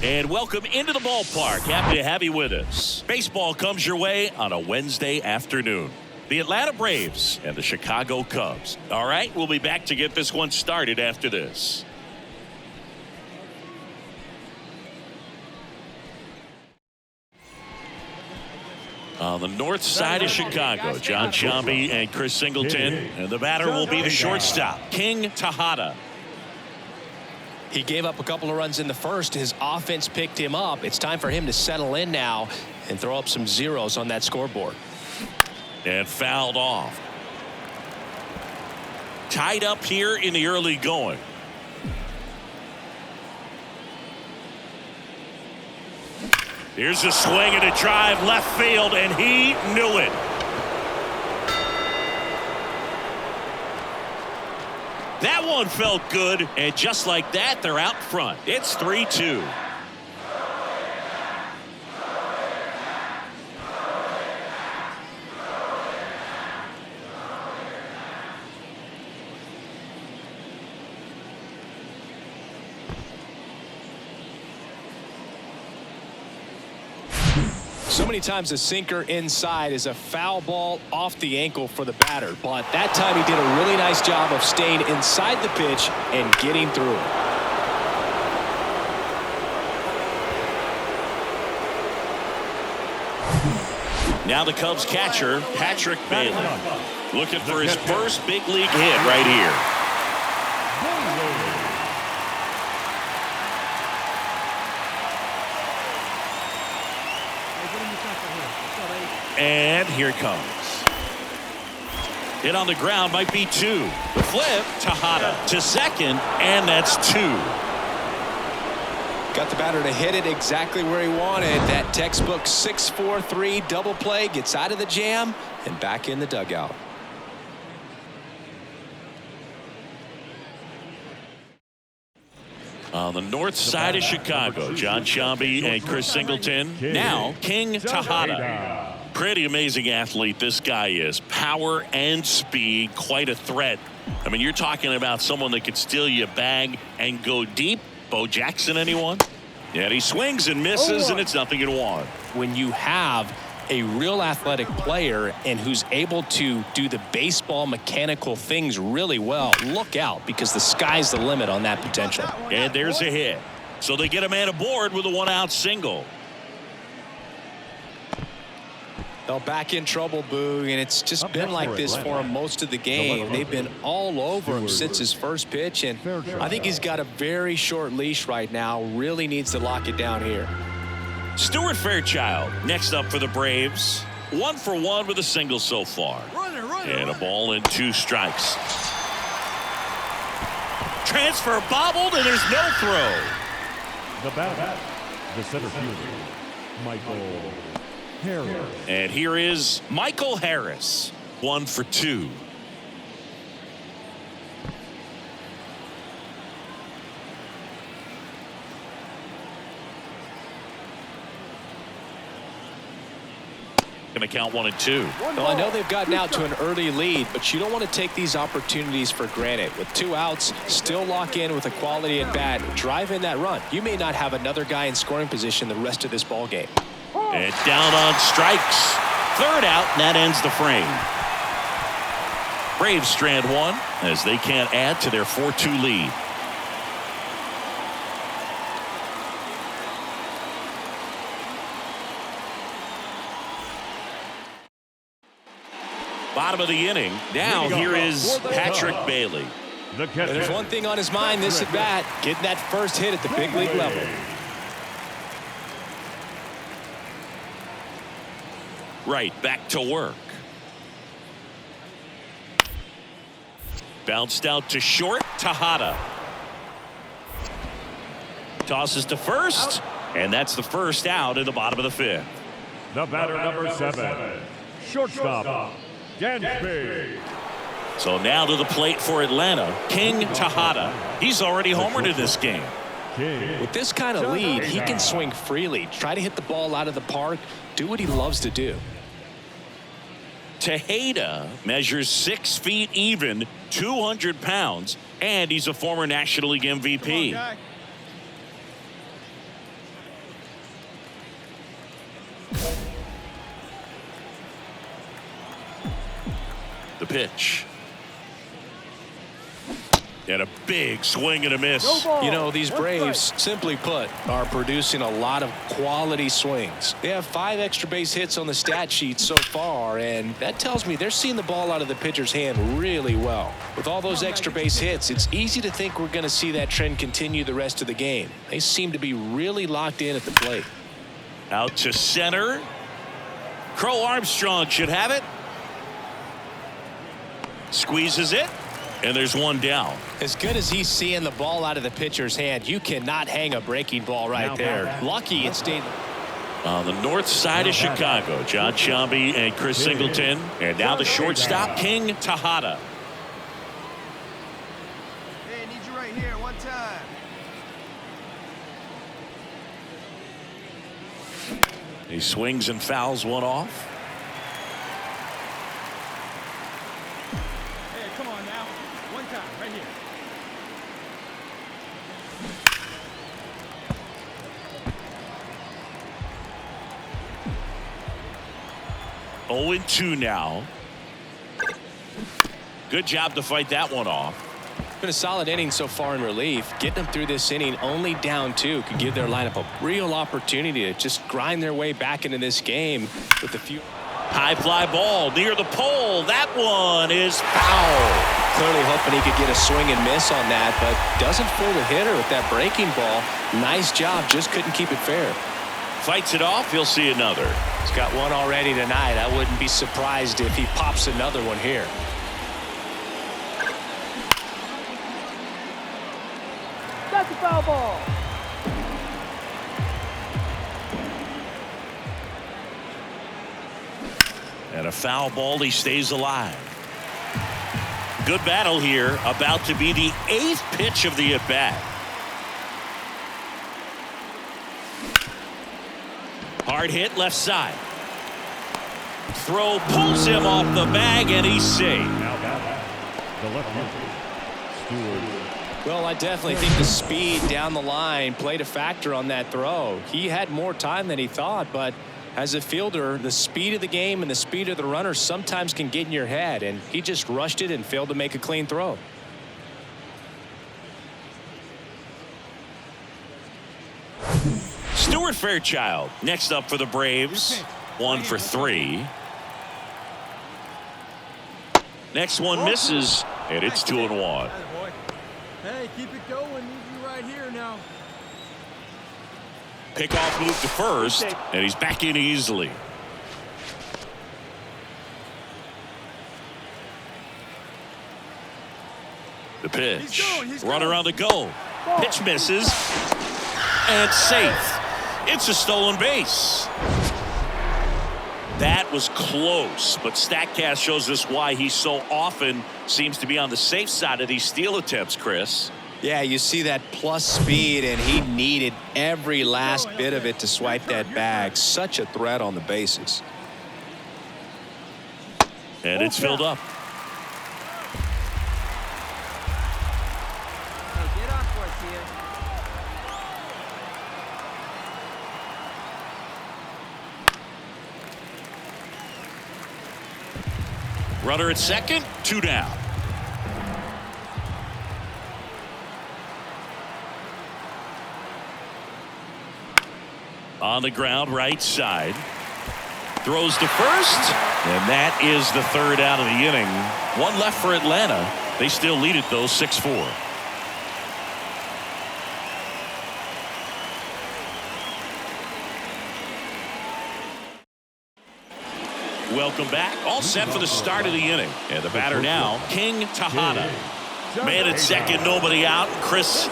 And welcome into the ballpark. Happy to have you with us. Baseball comes your way on a Wednesday afternoon. The Atlanta Braves and the Chicago Cubs. All right, we'll be back to get this one started after this. On the north side of Chicago, Jon Sciambi and Chris Singleton. And the batter will be the shortstop, King Tejada. He gave up a couple of runs in the first. His offense picked him up. It's time for him to settle in now and throw up some zeros on that scoreboard. And fouled off. Tied up here in the early going. Here's a swing and a drive left field, and he knew it. That one felt good, and just like that, they're out front. It's 3-2. So many times a sinker inside is a foul ball off the ankle for the batter, but that time he did a really nice job of staying inside the pitch and getting through it. Now the Cubs catcher, Patrick Bailey, looking for his first big league hit right here. And here it comes. Hit on the ground, might be two. The flip, Tejada to second, and that's two. Got the batter to hit it exactly where he wanted. That textbook 6-4-3 double play, gets out of the jam and back in the dugout. On the north side of Chicago, Jon Sciambi and Chris Singleton. Now King Tejada. Pretty amazing athlete this guy is. Power and speed, quite a threat. I mean, you're talking about someone that could steal you a bag and go deep. Bo Jackson, anyone? Yeah, he swings and misses, and it's nothing in one. When you have a real athletic player and who's able to do the baseball mechanical things really well, look out, because the sky's the limit on that potential. And there's a hit. So they get a man aboard with a one-out single. They'll back in trouble, Boog, and it's just been like this for him most of the game. They've been all over him since his first pitch, and I think he's got a very short leash right now. Really needs to lock it down here. Stuart Fairchild next up for the Braves. 1 for 1 with a single so far. And a ball and 2 strikes. Transfer bobbled, and there's no throw. The batter, the center fielder, Michael Harris. And here is Michael Harris. 1 for 2. Going to count 1 and 2. Well, I know they've gotten out to an early lead, but you don't want to take these opportunities for granted. With 2 outs, still lock in with a quality at bat, drive in that run. You may not have another guy in scoring position the rest of this ball game. And down on strikes. 3rd out, and that ends the frame. Braves strand 1 as they can't add to their 4-2 lead. Bottom of the inning. Now here is Patrick Bailey. There's one thing on his mind this at bat, getting that first hit at the big league level. Right, back to work. Bounced out to short, Tejada. Tosses to first, and that's the first out in the bottom of the 5th. The batter, number 7, shortstop, Dansby. So now to the plate for Atlanta, King Tejada. He's already homered in this game. With this kind of lead, he can swing freely, try to hit the ball out of the park, do what he loves to do. Tejada measures 6 feet even, 200 pounds, and he's a former National League MVP. pitch. And a big swing and a miss. You know, these Braves, simply put, are producing a lot of quality swings. They have 5 extra base hits on the stat sheet so far, and that tells me they're seeing the ball out of the pitcher's hand really well. With all those extra base hits, it's easy to think we're going to see that trend continue the rest of the game. They seem to be really locked in at the plate. Out to center. Crow Armstrong should have it. Squeezes it. And there's one down. As good as he's seeing the ball out of the pitcher's hand, you cannot hang a breaking ball right there. Lucky it stayed. On the north side of Chicago, John Sciambi and Chris Singleton. And now the shortstop, King Tejada. Hey, I need you right here, one time. He swings and fouls one off. Hey, come on now. One time, right here. 0-2 now. Good job to fight that one off. Been a solid inning so far in relief. Getting them through this inning only down 2 could give their lineup a real opportunity to just grind their way back into this game with a few. High fly ball near the pole. That one is foul. Clearly hoping he could get a swing and miss on that, but doesn't fool the hitter with that breaking ball. Nice job, just couldn't keep it fair. Fights it off. He'll see another. He's got one already tonight. I wouldn't be surprised if he pops another one here. That's a foul ball. And a foul ball. He stays alive. Good battle here. About to be the 8th pitch of the at-bat. Hard hit left side. Throw pulls him off the bag and he's safe. Now back, the left fielder, Stewart. Well, I definitely think the speed down the line played a factor on that throw. He had more time than he thought, but as a fielder, the speed of the game and the speed of the runner sometimes can get in your head, and he just rushed it and failed to make a clean throw. Stuart Fairchild next up for the Braves. 1 for 3. Next one misses, and it's 2-1. Hey, keep it going. Need you right here now. Pickoff move to first, and he's back in easily. The pitch. Runner on the go. Pitch misses. And safe. It's a stolen base. That was close, but StatCast shows us why he so often seems to be on the safe side of these steal attempts, Chris. Yeah, you see that plus speed, and he needed every last bit of it to swipe that bag. Such a threat on the bases. And it's filled up. Hey, get off for us here. Runner at second, 2 down. On the ground, right side. Throws to first, and that is the 3rd out of the inning. 1 left for Atlanta. They still lead it, though, 6-4. Welcome back. All set for the start of the inning. And the batter now, King Tejada. Man at second, nobody out. Chris,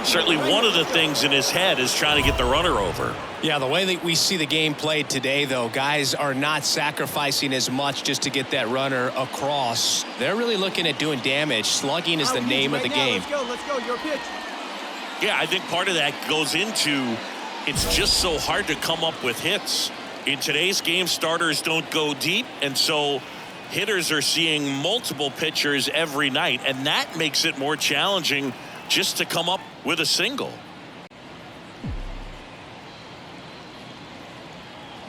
certainly one of the things in his head is trying to get the runner over. Yeah, the way that we see the game played today, though, guys are not sacrificing as much just to get that runner across. They're really looking at doing damage. Slugging is the name of the game. Let's go. Your pitch. Yeah, I think part of that goes into it's just so hard to come up with hits. In today's game, starters don't go deep, and so hitters are seeing multiple pitchers every night, and that makes it more challenging just to come up with a single.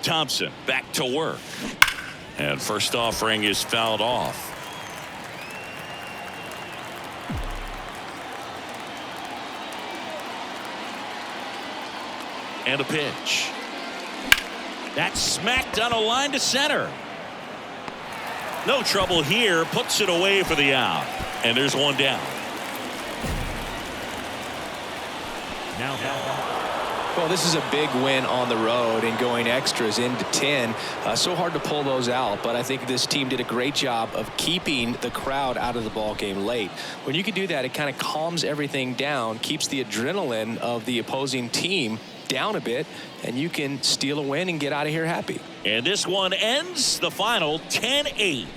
Thompson back to work. And first offering is fouled off. And a pitch. That's smacked on a line to center. No trouble here. Puts it away for the out. And there's one down. Now. Well, this is a big win on the road and going extras into 10. So hard to pull those out, but I think this team did a great job of keeping the crowd out of the ball game late. When you can do that, it kind of calms everything down, keeps the adrenaline of the opposing team down a bit, and you can steal a win and get out of here happy. And this one ends the final 10-8.